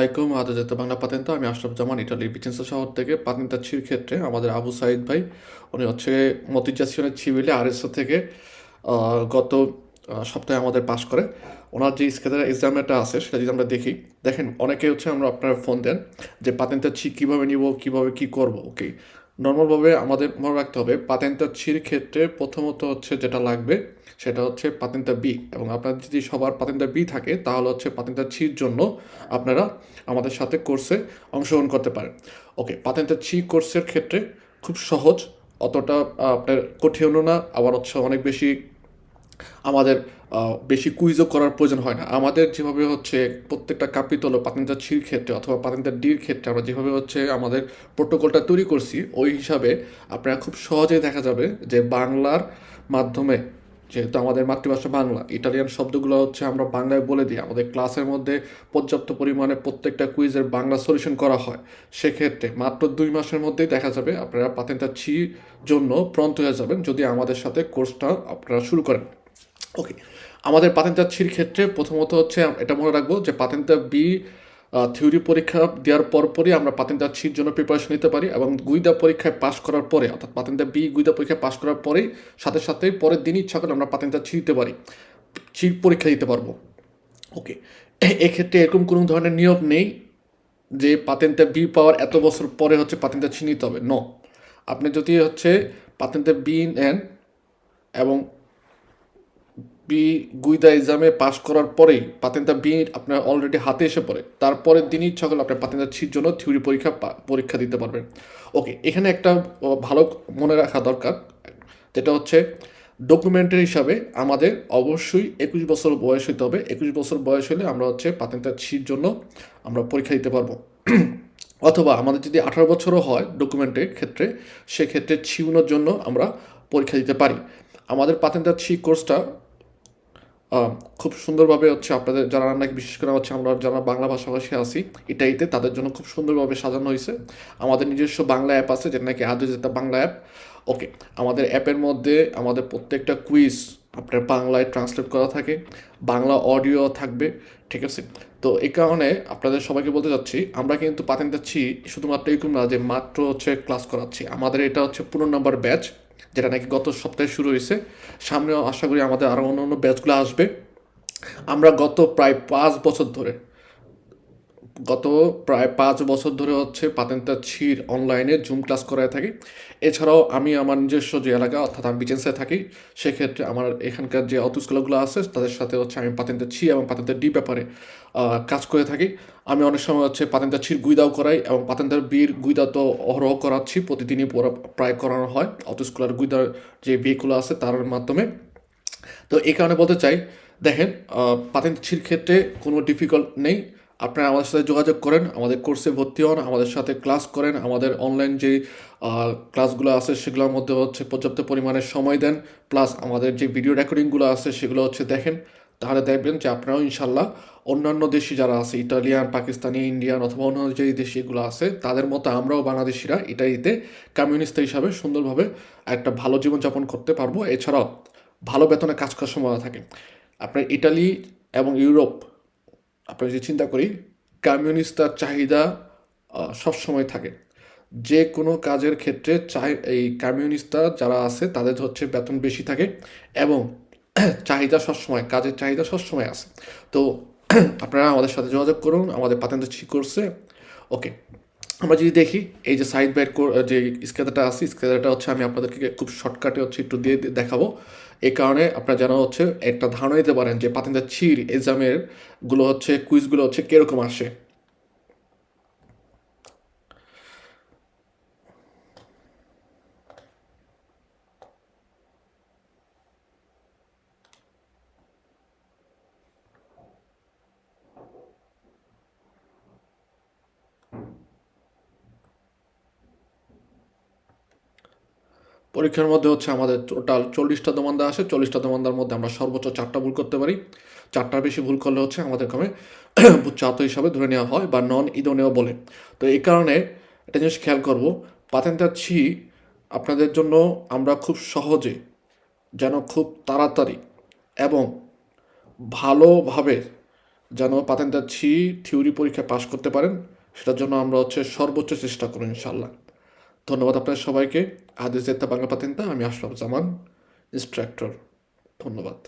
আসসালামাইকুম আদৌ বাংলা পাতেন তো আমি আশরাফ জামান ইটালির ভিচেন্সা শহর থেকে পাতেন্তাচ্ছির ক্ষেত্রে আমাদের আবু সাইদ ভাই উনি হচ্ছে মতিজাসিওনের সিভিলে আরএসও থেকে গত সপ্তাহে আমাদের পাশ করে ওনার যে স্কেলের এক্সামটা আছে সেটা যদি আমরা দেখি দেখেন অনেকে হচ্ছে আমরা আপনারা ফোন দেন যে পাতেন্তাচ্ছি কীভাবে নিব কীভাবে কী করব ওকে নর্মালভাবে আমাদের মনে রাখতে হবে পাতেন্তাচ্ছির ক্ষেত্রে প্রথমত হচ্ছে যেটা লাগবে সেটা হচ্ছে পাতেন্তা বি এবং আপনার যদি সবার পাতেন্তা বি থাকে তাহলে হচ্ছে পাতেন্তা ছির জন্য আপনারা আমাদের সাথে কোর্সে অংশগ্রহণ করতে পারেন ওকে পাতেন্তা ছি কোর্সের ক্ষেত্রে খুব সহজ অতটা আপনার কঠিনও না আবার হচ্ছে অনেক বেশি আমাদের বেশি কুইজও করার প্রয়োজন হয় না আমাদের যেভাবে হচ্ছে প্রত্যেকটা কাপিতল পাতেন্তা ছির ক্ষেত্রে অথবা পাতেন্তা ডির ক্ষেত্রে আমরা যেভাবে হচ্ছে আমাদের প্রোটোকলটা তৈরি করছি ওই হিসাবে আপনারা খুব সহজেই দেখা যাবে যে বাংলার মাধ্যমে যেহেতু আমাদের মাতৃভাষা বাংলা ইটালিয়ান শব্দগুলো হচ্ছে আমরা বাংলায় বলে দিই আমাদের ক্লাসের মধ্যে পর্যাপ্ত পরিমাণে প্রত্যেকটা কুইজের বাংলা সলিউশন করা হয় সেক্ষেত্রে মাত্র 2 মাসের মধ্যেই দেখা যাবে আপনারা পাতেন্তা ছি জন্য প্রন্ত হয়ে যাবেন যদি আমাদের সাথে কোর্সটা আপনারা শুরু করেন ওকে আমাদের পাতেন্তা ছির ক্ষেত্রে প্রথমত হচ্ছে এটা মনে রাখবো যে পাতেন্তা বি থিওরি পরীক্ষা দেওয়ার পরপরই আমরা পাতেন্তা ছির জন্য প্রিপারেশন নিতে পারি এবং গুইদা পরীক্ষায় পাশ করার পরে অর্থাৎ পাতেন্তা বি গুইদা পরীক্ষায় পাশ করার পরেই সাথে সাথেই পরের দিনই ইচ্ছা করে আমরা পাতেন্তা ছি দিতে পারি ছির পরীক্ষা দিতে পারবো ওকে এক্ষেত্রে এরকম কোনো ধরনের নিয়ম নেই যে পাতেন্তা বি পাওয়ার এত বছর পরে হচ্ছে পাতেন্তা ছি নিতে হবে ন আপনি যদি হচ্ছে পাতেন্তা বি নেন এবং বি গুইদা এক্সামে পাস করার পরেই পাতেন্তা বি আপনার অলরেডি হাতে এসে পড়ে তারপরের দিনই ইচ্ছা করলে আপনার পাতেন্তা ছির জন্য থিওরি পরীক্ষা দিতে পারবেন ওকে এখানে একটা ভালো মনে রাখা দরকার যেটা হচ্ছে ডকুমেন্টের হিসাবে আমাদের অবশ্যই 21 বছর বয়স হতে হবে 21 বছর বয়স হলে আমরা হচ্ছে পাতেন্তা ছির জন্য আমরা পরীক্ষা দিতে পারবো অথবা আমাদের যদি 18 বছরও হয় ডকুমেন্টের ক্ষেত্রে সেক্ষেত্রে ছিউনোর জন্য আমরা পরীক্ষা দিতে পারি আমাদের পাতেন্তা ছি কোর্সটা খুব সুন্দরভাবে হচ্ছে আপনাদের যারা নাকি বিশেষ করে হচ্ছে আমরা যারা বাংলা ভাষাভাষী আছি এটাইতে তাদের জন্য খুব সুন্দরভাবে সাজানো হয়েছে আমাদের নিজস্ব বাংলা অ্যাপ আছে যেটা নাকি আদৌ বাংলা অ্যাপ ওকে আমাদের অ্যাপের মধ্যে আমাদের প্রত্যেকটা কুইজ আপনার বাংলায় ট্রান্সলেট করা থাকে বাংলা অডিও থাকবে ঠিক আছে তো এই কারণে আপনাদের সবাইকে বলতে চাচ্ছি আমরা কিন্তু পাতেন্তাচ্ছি শুধুমাত্র এরকম না যে মাত্র হচ্ছে ক্লাস করাচ্ছি আমাদের এটা হচ্ছে 15 নম্বর ব্যাচ যেটা নাকি গত সপ্তাহে শুরু হয়েছে সামনেও আশা করি আমাদের আরও অন্য অন্য ব্যাচগুলো আসবে আমরা গত প্রায় 5 বছর ধরে হচ্ছে পাতেন্তা ছির অনলাইনে জুম ক্লাস করায় থাকি এছাড়াও আমি আমার নিজস্ব যে এলাকা অর্থাৎ আমি বিচেন্সায় থাকি সেক্ষেত্রে আমার এখানকার যে অতুস্কুলগুলো আছে তাদের সাথে হচ্ছে আমি পাতেন্তা ছি এবং পাতেন্তা ডি ব্যাপারে কাজ করে থাকি আমি অনেক সময় হচ্ছে পাতেন্তা ছির গুইদাও করাই এবং পাতেন্তার বির গুইদা তো অহরহ করাচ্ছি প্রতিদিনই প্রায় করানো হয় অতুস্কুলার গুইদার যে বিগুলো আছে তার মাধ্যমে তো এই কারণে বলতে চাই দেখেন পাতেন্তা ছির ক্ষেত্রে কোনো ডিফিকাল্ট নেই আপনারা আমাদের সাথে যোগাযোগ করেন আমাদের কোর্সে ভর্তি হন আমাদের সাথে ক্লাস করেন আমাদের অনলাইন যে ক্লাসগুলো আছে সেগুলোর মধ্যে হচ্ছে পর্যাপ্ত পরিমাণে সময় দেন প্লাস আমাদের যে ভিডিও রেকর্ডিংগুলো আছে সেগুলো হচ্ছে দেখেন তাহলে দেখবেন যে আপনারাও ইনশাল্লাহ অন্যান্য দেশি যারা আছে ইটালিয়ান পাকিস্তানি ইন্ডিয়ান অথবা অন্যান্য যে দেশিগুলো আছে তাদের মতো আমরাও বাংলাদেশিরা ইটালিতে কমিউনিস্ট হিসাবে সুন্দরভাবে একটা ভালো জীবনযাপন করতে পারবো এছাড়াও ভালো বেতনে কাজ করার সম্ভাবনা থাকে আপনার ইটালি এবং ইউরোপ আপনি যদি চিন্তা করি কমিউনিস্টদের চাহিদা সবসময় থাকে যে কোনো কাজের ক্ষেত্রে এই কমিউনিস্টরা যারা আছে তাদের হচ্ছে বেতন বেশি থাকে এবং চাহিদা সবসময় কাজের চাহিদা সবসময় আছে তো আপনারা আমাদের সাথে যোগাযোগ করুন আমাদের পাতেন্তা ঠিক করছে ওকে আমরা যদি দেখি এই যে সাইড বাইট যে স্কেলারটা আছে স্কেলারটা হচ্ছে আমি আপনাদেরকে খুব শর্টকাটে হচ্ছে একটু দিয়ে দেখাবো এই কারণে আপনারা যেন হচ্ছে একটা ধারণা দিতে পারেন যে পাতেন্তা ছির এক্সামের গুলো হচ্ছে কুইজগুলো হচ্ছে কীরকম আসে পরীক্ষার মধ্যে হচ্ছে আমাদের টোটাল 40টা দোমান্দা আসে 40টা দোমান্দার মধ্যে আমরা সর্বোচ্চ 4টা ভুল করতে পারি 4টার বেশি ভুল করলে হচ্ছে আমাদের কমে ছাত্র হিসাবে ধরে নেওয়া হয় বা নন ইদনীয় বলে তো এই কারণে একটা জিনিস খেয়াল করব পাতেন্তা ছি আপনাদের জন্য আমরা খুব সহজে যেন খুব তাড়াতাড়ি এবং ভালোভাবে যেন পাতেন্তাচ্ছি থিওরি পরীক্ষা পাশ করতে পারেন, সেটার জন্য আমরা সর্বোচ্চ চেষ্টা করব ইনশাল্লাহ। ধন্যবাদ আপনাদের সবাইকে। আদেশ জেতা বাংলা পাতেন্তা, আমি আশরাফ জামান, ইন্সট্রাক্টর। ধন্যবাদ।